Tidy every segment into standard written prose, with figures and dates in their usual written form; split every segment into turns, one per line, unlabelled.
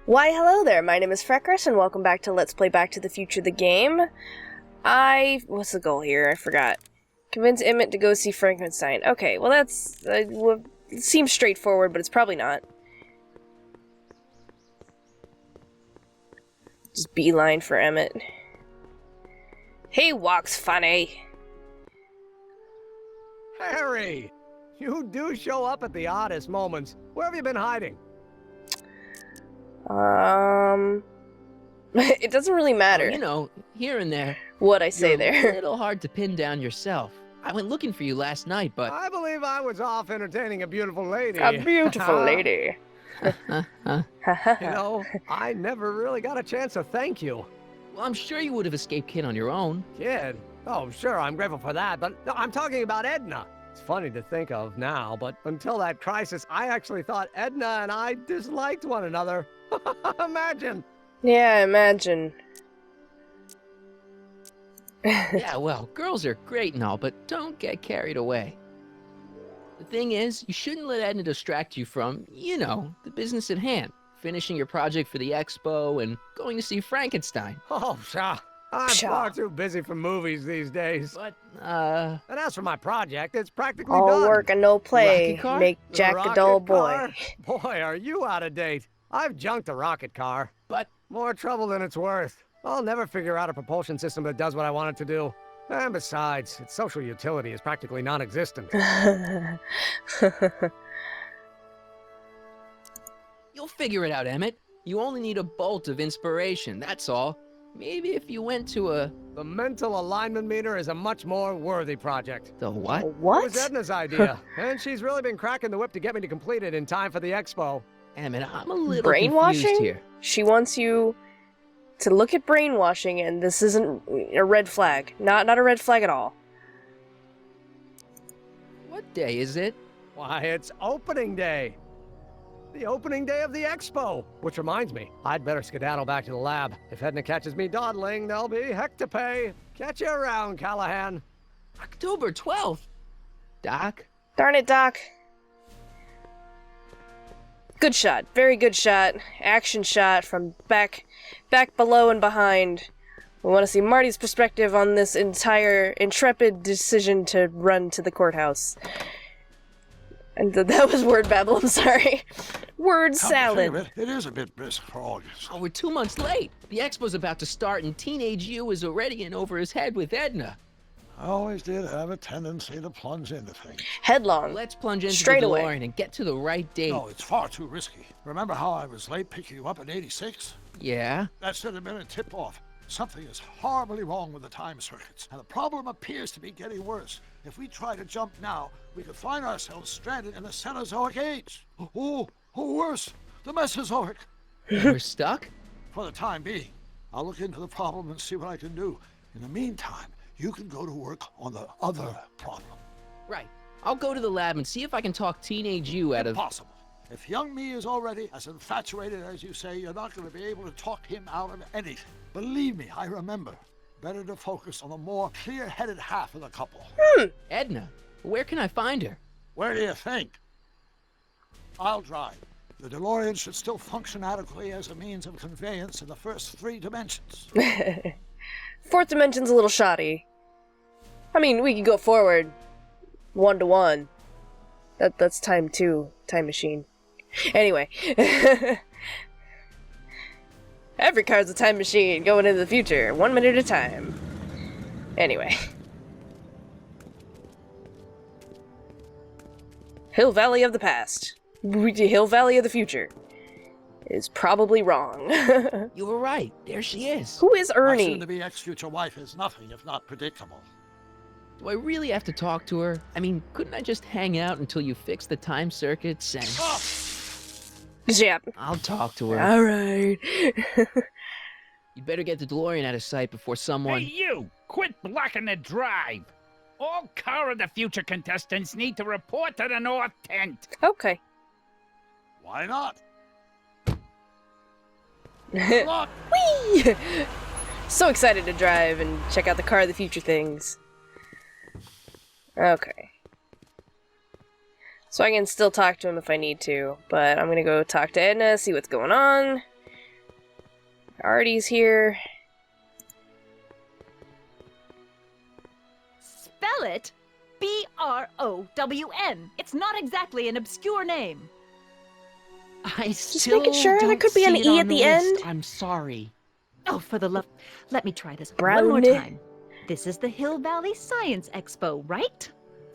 Why, hello there, my name is Freckers, and welcome back to Let's Play Back to the Future, the game. What's the goal here? I forgot. Convince Emmett to go see Frankenstein. Okay, well that's, it seems straightforward, but it's probably not. Just beeline for Emmett. He walks funny.
Harry! You do show up at the oddest moments. Where have you been hiding?
It doesn't really matter.
Well, you know, here and there.
What I say
You're
there.
a little hard to pin down yourself. I went looking for you last night, but...
I believe I was off entertaining a beautiful lady.
A beautiful lady.
You know, I never really got a chance to thank you.
Well, I'm sure you would have escaped Kid on your own.
Kid? Oh, sure, I'm grateful for that, but no, I'm talking about Edna. It's funny to think of now, but until that crisis, I actually thought Edna and I disliked one another. Imagine.
Yeah, imagine.
Yeah, well, girls are great and all, but don't get carried away. The thing is, you shouldn't let Edna distract you from, you know, the business at hand. Finishing your project for the Expo and going to see Frankenstein.
Oh, pshaw. I'm far too busy for movies these days.
But,
And as for my project, it's practically
All
done.
work and no play
Rocket car?
make
The
Jack a
rocket
dull boy.
car? Boy, are you out of date. I've junked a rocket car.
but,
More trouble than it's worth. I'll never figure out a propulsion system that does what I want it to do. And besides, its social utility is practically non-existent.
you'll figure it out, Emmett. You only need a bolt of inspiration, that's all. Maybe if you went to a...
The mental alignment meter is a much more worthy project.
The what?
It
What?
was Edna's idea, and she's really been cracking the whip to get me to complete it in time for the Expo.
Emmett, I'm a little confused
Brainwashing?
here.
She wants you to look at brainwashing, and this isn't a red flag. Not a red flag at all.
What day is it?
Why, it's opening day. The opening day of the Expo. Which reminds me, I'd better skedaddle back to the lab. If Edna catches me dawdling, there'll be heck to pay. Catch you around, Callahan.
October 12th. Doc?
Darn it, Doc. Good shot. Very good shot. Action shot from back below and behind. We want to see Marty's perspective on this entire intrepid decision to run to the courthouse. And that was word babble, I'm sorry. Word salad.
It is a bit brisk for August.
Oh, we're 2 months late. The Expo's about to start and teenage you is already in over his head with Edna.
I always did have a tendency to plunge into things.
Headlong.
Let's plunge into
Straight
the
away.
DeLorean and get to the right date.
No, it's far too risky. Remember how I was late picking you up in '86?
Yeah?
That should have been a tip-off. Something is horribly wrong with the time circuits, and the problem appears to be getting worse. If we try to jump now, we could find ourselves stranded in the Cenozoic age. Oh, worse, the Mesozoic.
We're stuck?
For the time being, I'll look into the problem and see what I can do. In the meantime, you can go to work on the other problem.
Right. I'll go to the lab and see if I can talk teenage you out of...
Impossible. If young me is already as infatuated as you say, you're not going to be able to talk him out of anything. Believe me, I remember. Better to focus on the more clear-headed half of the couple.
Edna. Where can I find her?
Where do you think? I'll drive. The DeLorean should still function adequately as a means of conveyance in the first 3 dimensions.
Fourth dimension's a little shoddy. I mean, we could go forward 1-to-1. That's time 2, time machine. Anyway. Every car's a time machine going into the future, 1 minute at a time. Anyway. Hill Valley of the past. Hill Valley of the future. Is probably wrong.
You were right. There she is.
Who is
My
Ernie?
soon-to-be ex-future wife is nothing if not predictable.
Do I really have to talk to her? I mean, couldn't I just hang out until you fix the time circuits and...
Oh,
Yep.
I'll talk to her.
Alright.
You'd better get the DeLorean out of sight before someone...
Hey, you! Quit blocking the drive! All Car of the Future contestants need to report to the North Tent.
Okay.
why not?
Whee!
Look,
So excited to drive and check out the car of the future things. Okay. So I can still talk to him if I need to, but I'm gonna go talk to Edna, see what's going on. Artie's here.
Spell it B-R-O-W-N. It's not exactly an obscure name.
I
Just making sure there
don't
could be an
see it
E
on
at the
list.
end.
I'm sorry.
Oh, for the love... Let me try this
Brown.
one more time. This is the Hill Valley Science Expo, right?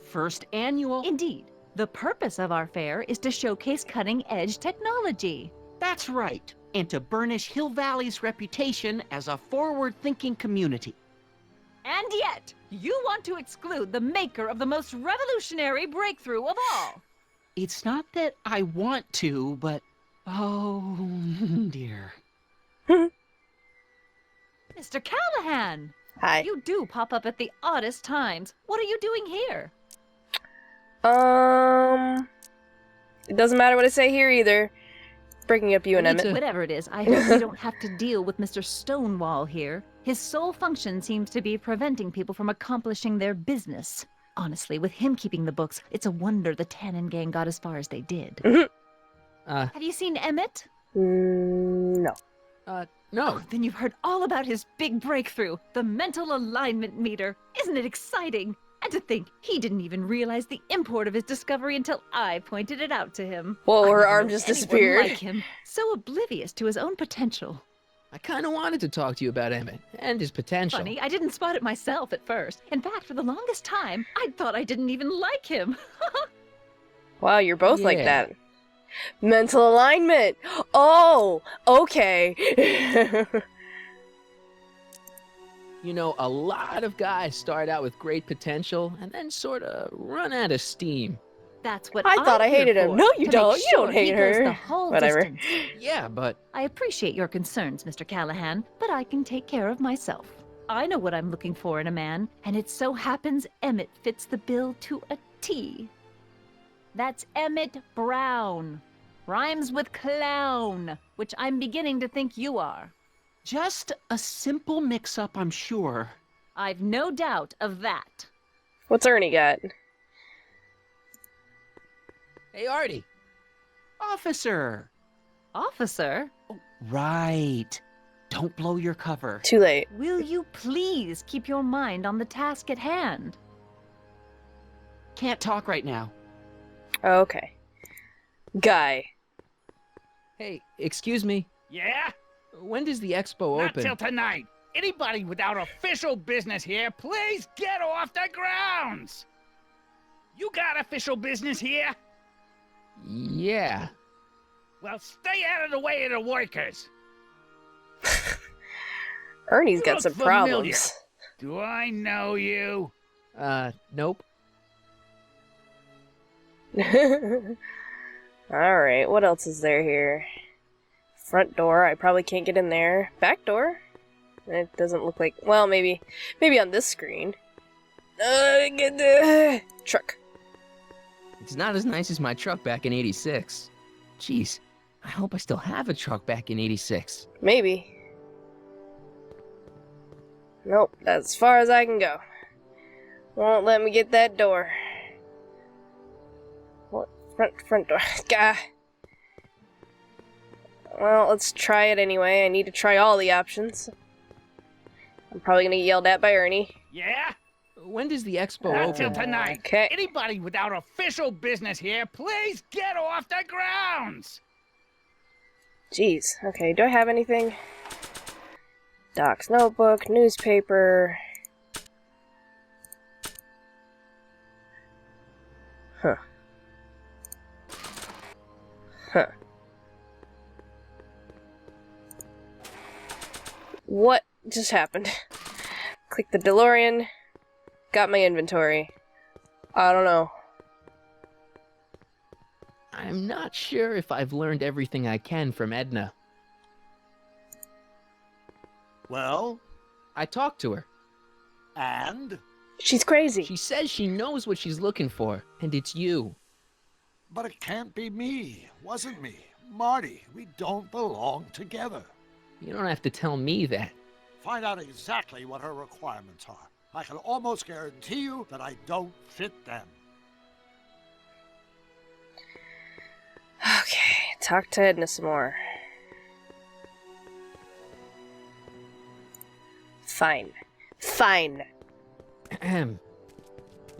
First annual.
Indeed. The purpose of our fair is to showcase cutting-edge technology.
That's right, and to burnish Hill Valley's reputation as a forward-thinking community.
And yet, you want to exclude the maker of the most revolutionary breakthrough of all.
It's not that I want to, but... oh, dear.
Mr. Callahan!
Hi.
You do pop up at the oddest times. What are you doing here?
It doesn't matter what I say here either. Breaking up you and Emmett.
Whatever it is, I hope we don't have to deal with Mr. Stonewall here. His sole function seems to be preventing people from accomplishing their business. Honestly, with him keeping the books, it's a wonder the Tannen gang got as far as they did. Have you seen Emmett?
No.
No.
Then you've heard all about his big breakthrough, the mental alignment meter. Isn't it exciting? And to think, he didn't even realize the import of his discovery until I pointed it out to him.
Whoa,
I
her
never
arm
met
just
anyone
disappeared.
like him, so oblivious to his own potential.
I kind of wanted to talk to you about Emmett and his potential.
Funny, I didn't spot it myself at first. In fact, for the longest time, I thought I didn't even like him.
Wow, you're both like
Yeah.
that. Mental alignment! Oh! Okay.
You know, a lot of guys start out with great potential and then sort of run out of steam.
That's what
I thought I
I'm here
hated him.
for,
No, you
to make
don't. You
sure
don't hate
he goes
her.
the whole
Whatever.
distance.
Yeah, but
I appreciate your concerns, Mr. Callahan, but I can take care of myself. I know what I'm looking for in a man, and it so happens Emmett fits the bill to a T. That's Emmett Brown. Rhymes with clown, which I'm beginning to think you are.
Just a simple mix-up, I'm sure.
I've no doubt of that.
What's Ernie got?
hey, Artie.
Officer!
Officer,
Right. Don't blow your cover.
Too late.
will you please keep your mind on the task at hand?
Can't talk right now.
Okay. Guy.
Hey, excuse me.
Yeah?
When does the expo
Not
open?
till tonight. Anybody without official business here, please get off the grounds! You got official business here?
Yeah.
Well, stay out of the way of the workers.
Ernie's
You
got
look
some
familiar.
problems.
Do I know you?
Nope.
Alright, what else is there here? Front door, I probably can't get in there. Back door? It doesn't look like... Well, maybe on this screen. Get the... Truck.
It's not as nice as my truck back in 86. Jeez, I hope I still have a truck back in 86.
Maybe. Nope, that's as far as I can go. Won't let me get that door. What? Front door. Gah. Well, let's try it anyway. I need to try all the options. I'm probably gonna get yelled at by Ernie.
Yeah?
When does the expo
Not
open?
till tonight.
Okay.
Anybody without official business here, please get off the grounds!
Jeez. Okay, do I have anything? Doc's notebook, newspaper. Huh. Huh. What just happened? Click the DeLorean. Got my inventory. I don't know.
I'm not sure if I've learned everything I can from Edna.
Well,
I talked to her.
and?
She's crazy.
She says she knows what she's looking for, and it's you.
But it can't be me. Wasn't me. Marty, we don't belong together.
You don't have to tell me that.
Find out exactly what her requirements are. I can almost guarantee you that I don't fit them.
Okay, talk to Edna some more. Fine. Fine.
Ahem.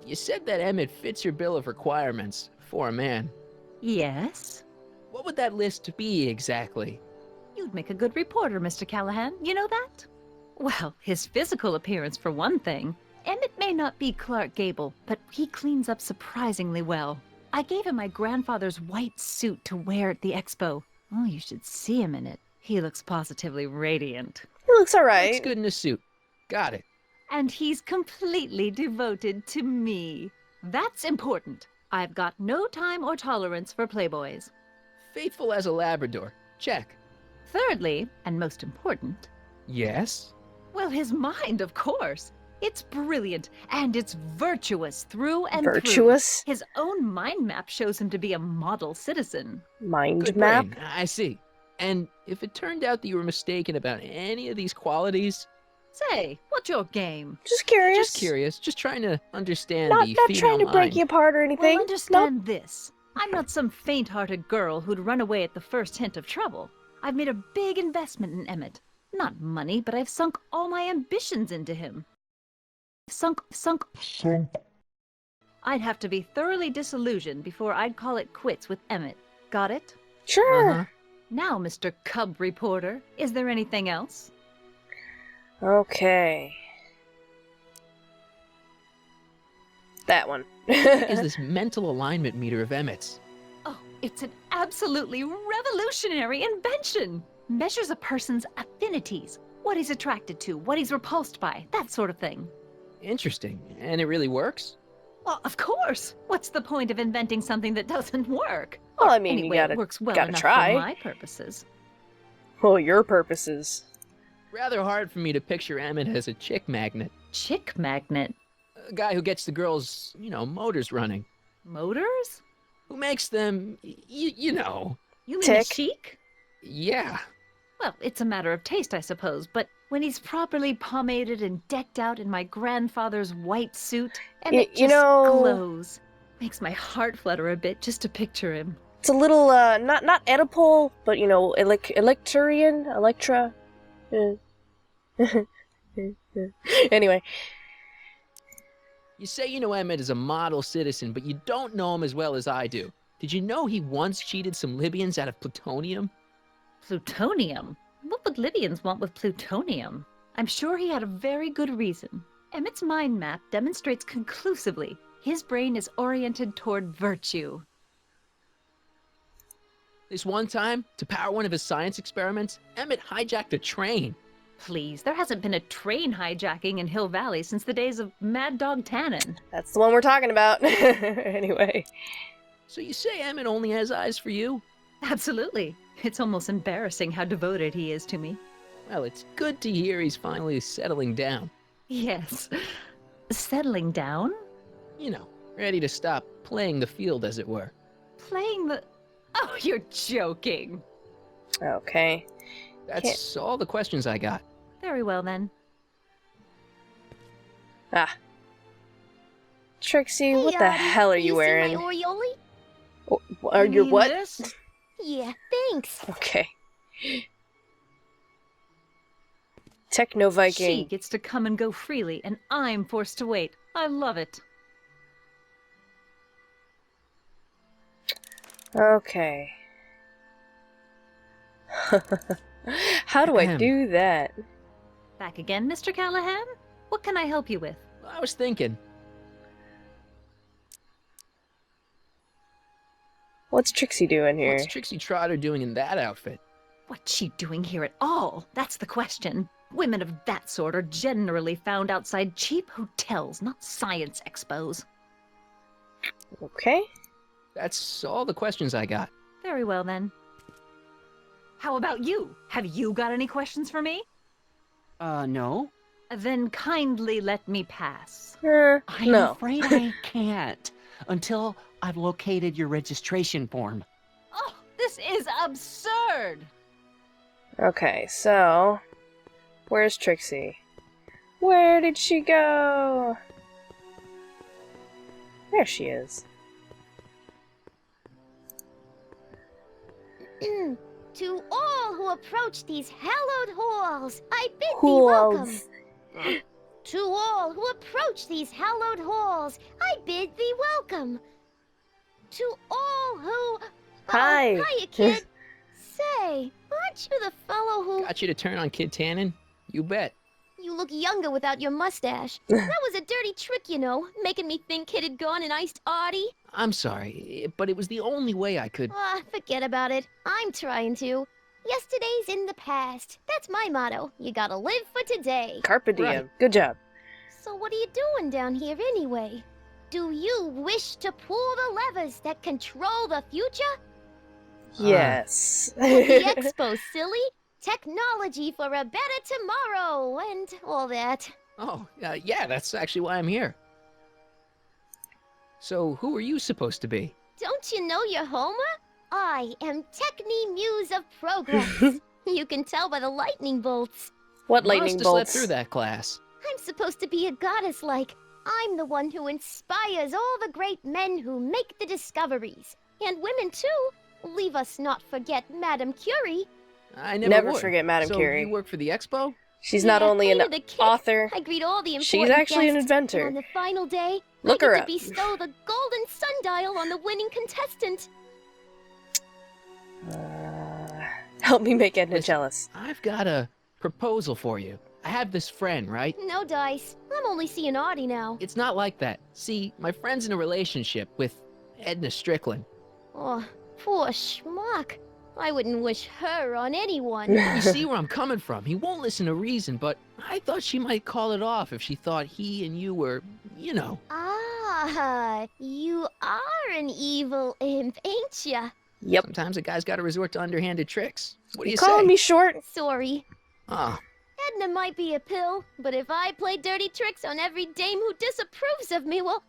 You said that Emmett fits your bill of requirements for a man.
Yes?
What would that list be exactly?
You'd make a good reporter, Mr. Callahan. You know that? Well, his physical appearance, for one thing. Emmett may not be Clark Gable, but he cleans up surprisingly well. I gave him my grandfather's white suit to wear at the Expo. Oh, you should see him in it. He looks positively radiant.
He looks alright.
Looks good in a suit. Got it.
And he's completely devoted to me. That's important. I've got no time or tolerance for playboys.
Faithful as a Labrador. Check.
Thirdly, and most important,
Yes?
well, his mind, of course. It's brilliant, and it's virtuous through and
Virtuous?
through. His own mind map shows him to be a model citizen.
Mind
Good
map?
brain. I see. And if it turned out that you were mistaken about any of these qualities,
Say, what's your game?
Just curious.
just curious, just trying to understand
Not,
the
not
female
trying to break
mind.
you apart or anything.
Well, understand this. I'm not some faint-hearted girl who'd run away at the first hint of trouble. I've made a big investment in Emmett. Not money, but I've sunk all my ambitions into him. Sunk. I'd have to be thoroughly disillusioned before I'd call it quits with Emmett. Got it?
Sure.
Uh-huh.
Now, Mr. Cub Reporter, is there anything else?
Okay. That one.
Is this mental alignment meter of Emmett's?
Oh, it's an absolutely revolutionary invention! Measures a person's affinities, what he's attracted to, what he's repulsed by, that sort of thing.
Interesting. And it really works?
Well, of course! What's the point of inventing something that doesn't work?
Well, I mean,
Anyway,
you gotta,
it works well
gotta
enough
try.
for my purposes.
Oh, your purposes.
Rather hard for me to picture Emmett as a chick magnet.
Chick magnet?
A guy who gets the girls, motors running.
Motors?
Who makes them, you know.
You mean a
Tick.
chic?
Yeah.
Well, it's a matter of taste, I suppose, but when he's properly pomaded and decked out in my grandfather's white suit, and it
you
just
know-
glows. Makes my heart flutter a bit just to picture him.
It's a little, not Oedipal, but, Electurian? Electra? Anyway.
You say you know Emmett is a model citizen, but you don't know him as well as I do. Did you know he once cheated some Libyans out of plutonium?
Plutonium? What would Libyans want with plutonium? I'm sure he had a very good reason. Emmett's mind map demonstrates conclusively his brain is oriented toward virtue.
This one time, to power one of his science experiments, Emmett hijacked a train.
Please, there hasn't been a train hijacking in Hill Valley since the days of Mad Dog Tannen.
That's the one we're talking about. Anyway.
So you say Emmett only has eyes for you?
Absolutely. It's almost embarrassing how devoted he is to me.
Well, it's good to hear he's finally settling down.
Yes. Settling down?
Ready to stop playing the field, as it were.
Playing the... Oh, you're joking.
Okay.
That's all the questions I got.
Very well, then.
Ah. Trixie, what the hell are you wearing?
See my Oriole?
Are you
mean
what?
this?
Yeah, thanks.
Okay. Techno Viking.
She gets to come and go freely, and I'm forced to wait. I love it.
Okay. How do I do that?
Back again, Mr. Callahan? What can I help you with?
I was thinking,
What's Trixie doing here?
what's Trixie Trotter doing in that outfit?
What's she doing here at all? That's the question. Women of that sort are generally found outside cheap hotels, not science expos.
Okay.
That's all the questions I got.
Very well, then. How about you? Have you got any questions for me?
No.
Then kindly let me pass.
I'm
No.
afraid I can't until I've located your registration form.
Oh, this is absurd!
Okay, so... Where's Trixie? Where did she go? There she is.
To all who approach these hallowed halls, I bid thee welcome.
Halls.
To all who approach these hallowed halls, I bid thee welcome. To all who...
Hi.
Oh, hiya, kid. Say, aren't you the fellow who...
Got you to turn on Kid Tannen? You bet.
You look younger without your mustache. That was a dirty trick, you know, making me think Kid had gone and iced Artie.
I'm sorry, but it was the only way I could.
Ah, forget about it. I'm trying to. Yesterday's in the past. That's my motto. You gotta live for today.
Carpe diem.
Right.
Good job.
So what are you doing down here anyway? Do you wish to pull the levers that control the future?
Yes.
The Expo, silly. Technology for a better tomorrow and all that.
Oh, yeah, that's actually why I'm here. So, who are you supposed to be?
Don't you know your Homer? I am Techni Muse of Progress. You can tell by the lightning bolts.
What
Must
lightning
have slept
bolts?
through that class.
I'm supposed to be a goddess-like. I'm the one who inspires all the great men who make the discoveries. And women, too. Leave us not forget Madame Curie.
I never
Never
would.
forget Madame
so
Curie.
You work for the Expo?
She's not only an
I needed a kid.
author,
I greet all the important
she's actually an
guests.
inventor.
And on the final day,
Look
I
her
get
up.
to bestow the golden sundial on the winning contestant.
Help me make Edna
Listen.
jealous.
I've got a proposal for you. I have this friend, right?
No dice. I'm only seeing Artie now.
It's not like that. See, my friend's in a relationship with Edna Strickland.
Oh, poor schmuck. I wouldn't wish her on anyone.
You see where I'm coming from. He won't listen to reason, but I thought she might call it off if she thought he and you were, you know.
Ah, you are an evil imp, ain't ya?
Yep.
Sometimes a guy's got to resort to underhanded tricks. What do you
calling
say?
me short?
Sorry.
Ah,
Edna might be a pill, but if I play dirty tricks on every dame who disapproves of me, well,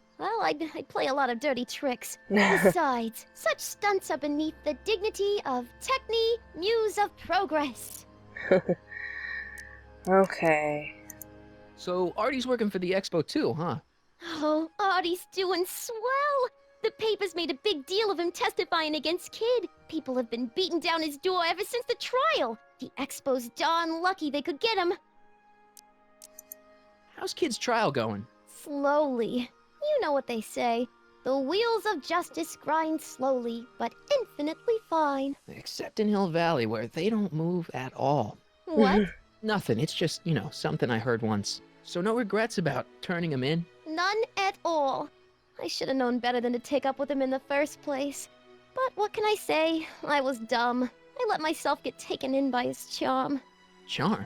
I'd play a lot of dirty tricks. Besides, such stunts are beneath the dignity of Techni, Muse of Progress.
Okay.
so Artie's working for the Expo too, huh?
Oh, Artie's doing swell. The papers made a big deal of him testifying against Kid. People have been beating down his door ever since the trial. The Expo's darn lucky they could get him.
How's Kid's trial going?
Slowly. You know what they say. The wheels of justice grind slowly, but infinitely fine.
Except in Hill Valley, where they don't move at all.
What?
Nothing, it's just, you know, something I heard once. So no regrets about turning him in?
None at all. I should have known better than to take up with him in the first place. But what can I say? I was dumb. I let myself get taken in by his charm.
Charm.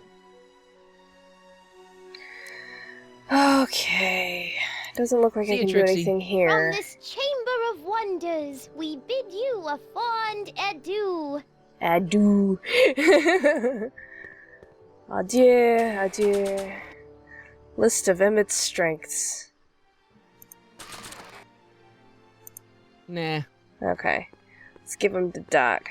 Okay. Doesn't look like
See
I
ya,
can do
Trixie.
anything
From
here.
this chamber of wonders, we bid you a fond adieu.
Adieu. Adieu, adieu. List of Emmett's strengths.
Nah.
Okay. Let's give him to Doc.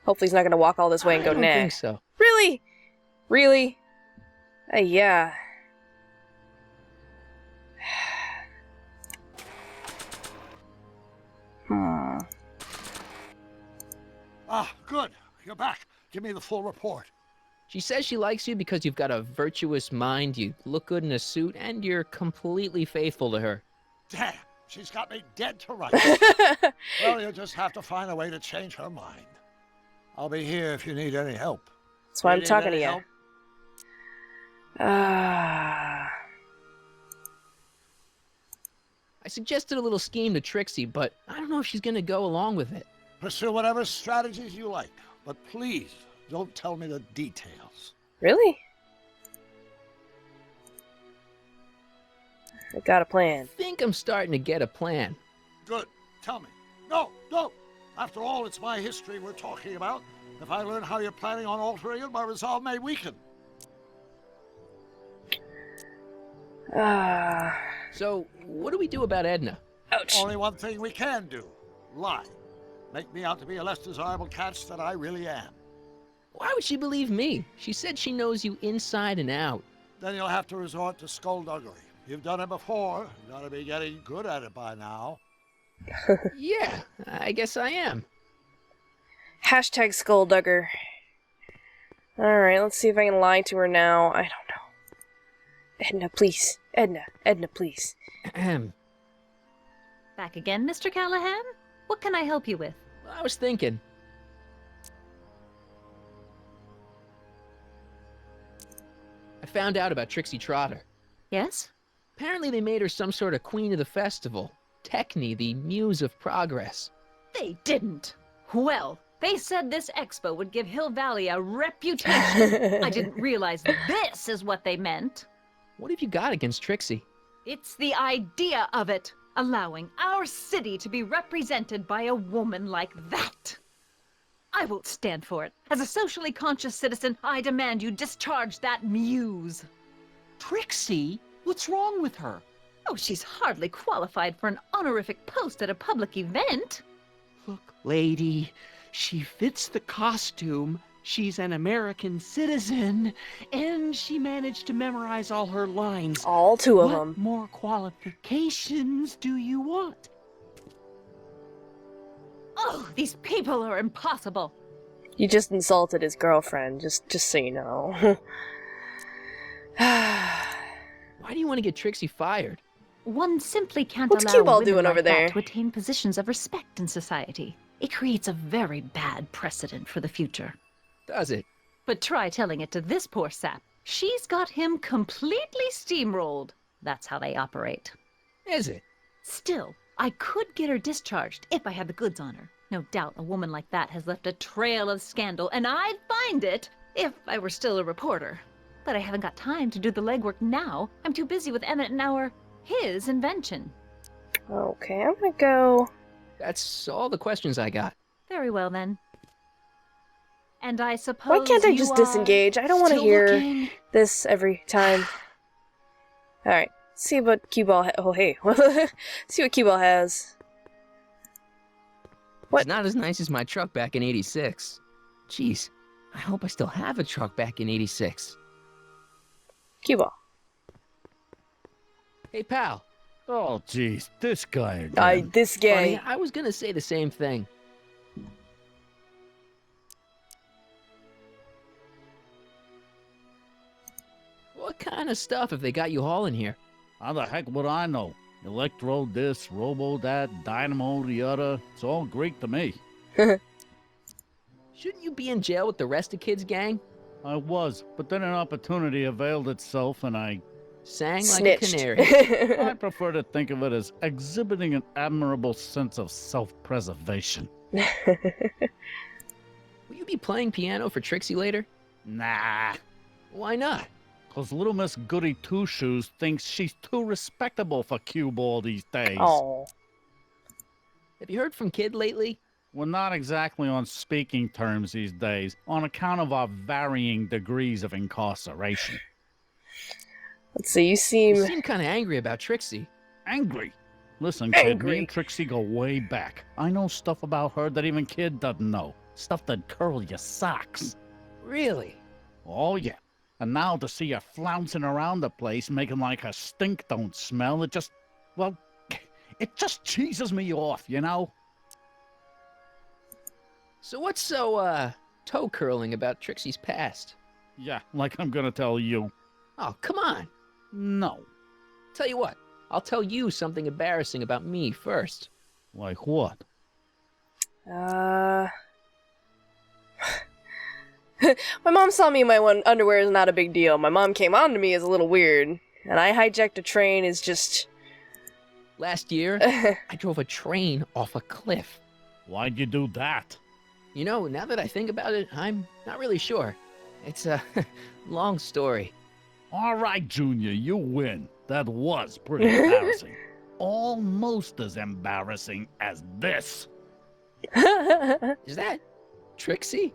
Hopefully he's not gonna walk all this way and go,
I don't
nah.
think so.
Really? Really? Yeah. Hmm.
Ah, good. You're back. Give me the full report.
She says she likes you because you've got a virtuous mind, you look good in a suit, and you're completely faithful to her.
Damn, she's got me dead to rights. Well, you'll just have to find a way to change her mind. I'll be here if you need any help.
That's why I'm
Need
talking to
any
you.
help?
Ah.
I suggested a little scheme to Trixie, but I don't know if she's gonna go along with it.
Pursue whatever strategies you like, but please don't tell me the details.
Really? I got a plan.
I think I'm starting to get a plan.
Good. Tell me. No, don't. After all, it's my history we're talking about. If I learn how you're planning on altering it, my resolve may weaken.
Ah.
So, what do we do about Edna?
Ouch.
Only one thing we can do. Lie. Make me out to be a less desirable catch than I really am.
Why would she believe me? She said she knows you inside and out.
Then you'll have to resort to skullduggery. You've done it before. You gotta be getting good at it by now.
Yeah, I guess I am.
Hashtag skulldugger. Alright, let's see if I can lie to her now. I don't know. Edna, please. Edna, please.
Ahem.
Back again, Mr. Callahan? What can I help you with?
Well, I was thinking. I found out about Trixie Trotter.
Yes?
Apparently they made her some sort of queen of the festival. Techne, the muse of progress.
They didn't. Well, they said this expo would give Hill Valley a reputation. I didn't realize this is what they meant.
What have you got against Trixie?
It's the idea of it, allowing our city to be represented by a woman like that. I won't stand for it. As a socially conscious citizen, I demand you discharge that muse.
Trixie? What's wrong with her?
Oh, she's hardly qualified for an honorific post at a public event.
Look, lady, she fits the costume. She's an American citizen, and she managed to memorize all her lines.
All two of
What
them.
more qualifications do you want?
Oh, these people are impossible.
You just insulted his girlfriend, just so you know.
Why do you want to get Trixie fired?
One simply can't
What's
allow
Cue Ball
women
doing
like
over there?
that to attain positions of respect in society. It creates a very bad precedent for the future.
Does it?
But try telling it to this poor sap. She's got him completely steamrolled. That's how they operate.
Is it?
Still, I could get her discharged if I had the goods on her. No doubt a woman like that has left a trail of scandal, and I'd find it if I were still a reporter. But I haven't got time to do the legwork now. I'm too busy with Emmett and his invention.
Okay, I'm gonna go...
That's all the questions I got.
Very well, then. And I suppose
Why can't I
you
just
are
disengage? I don't want to
still
hear
looking?
this every time. Alright, see what Cue Ball oh, hey. See what Cue Ball has. What?
It's not as nice as my truck back in '86. Jeez, I hope I still have a truck back in '86.
Cue Ball.
Hey, pal.
Oh, jeez, this guy again.
This
Funny,
guy.
I was gonna say the same thing. What kind of stuff have they got you hauling here?
How the heck would I know? Electro this, robo that, dynamo the other. It's all Greek to me.
Shouldn't you be in jail with the rest of kids' gang?
I was, but then an opportunity availed itself and I
Sang like
Snitched.
a canary.
I prefer to think of it as exhibiting an admirable sense of self-preservation.
Will you be playing piano for Trixie later?
Nah,
Why not?
'cause little Miss Goody Two-Shoes thinks she's too respectable for cue ball these days.
Oh.
Have you heard from Kid lately?
We're not exactly on speaking terms these days, on account of our varying degrees of incarceration.
Let's see, you
You
seem...
seem kind of angry about Trixie.
Angry. Listen, kid,
Angry.
me and Trixie go way back. I know stuff about her that even Kid doesn't know. Stuff that curl your socks.
Really?
Oh, yeah. And now to see her flouncing around the place, making like her stink don't smell, it just cheeses me off, you know?
So what's so, toe curling about Trixie's past?
Yeah, like I'm gonna tell you.
Oh, come on.
No.
Tell you what, I'll tell you something embarrassing about me first.
Like what?
My mom saw me in my underwear is not a big deal. My mom came on to me as a little weird. And I hijacked a train is just...
Last year, I drove a train off a cliff.
Why'd you do that?
You know, now that I think about it, I'm not really sure. It's a long story.
All right, Junior, you win. That was pretty embarrassing. Almost as embarrassing as this.
Is that Trixie?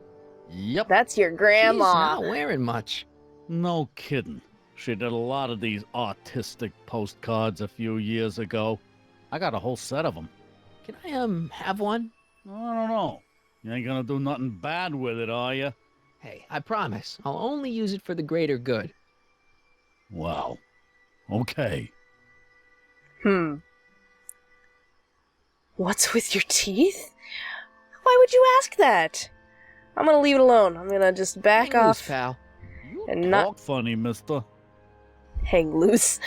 Yep.
That's your
She's
grandma.
not wearing much.
No kidding. She did a lot of these artistic postcards a few years ago. I got a whole set of them.
Can I, have one?
I don't know. You ain't gonna do nothing bad with it, are you?
Hey, I promise. I'll only use it for the greater good.
Well, okay.
What's with your teeth? Why would you ask that? I'm gonna leave it alone. I'm gonna just back
Hang loose,
off
pal.
You
and not
talk funny, mister.
hang loose.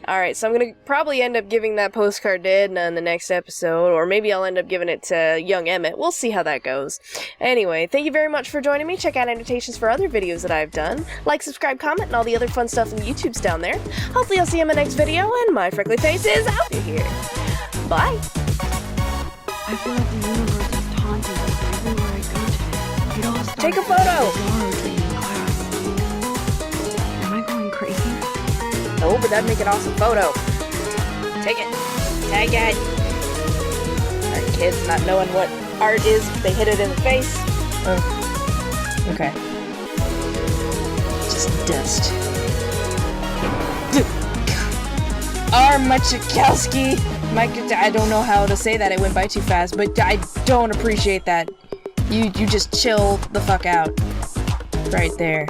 Alright, so I'm gonna probably end up giving that postcard to Edna in the next episode, or maybe I'll end up giving it to young Emmett. We'll see how that goes. Anyway, thank you very much for joining me. Check out annotations for other videos that I've done. Like, subscribe, comment, and all the other fun stuff in YouTube's down there. Hopefully I'll see you in my next video, and my freckly face is out of here. Bye!
I feel like the universe is taunting me everywhere I go to. It all starts
Take a
with
photo!
DeLorean in class. Am I going crazy?
No, but that'd make an awesome photo. Take it. Take it. Alright, kids not knowing what art is, they hit it in the face. Oh. Okay. Just dust. Machikowski. I don't know how to say that, it went by too fast, but I don't appreciate that. You just chill the fuck out. Right there.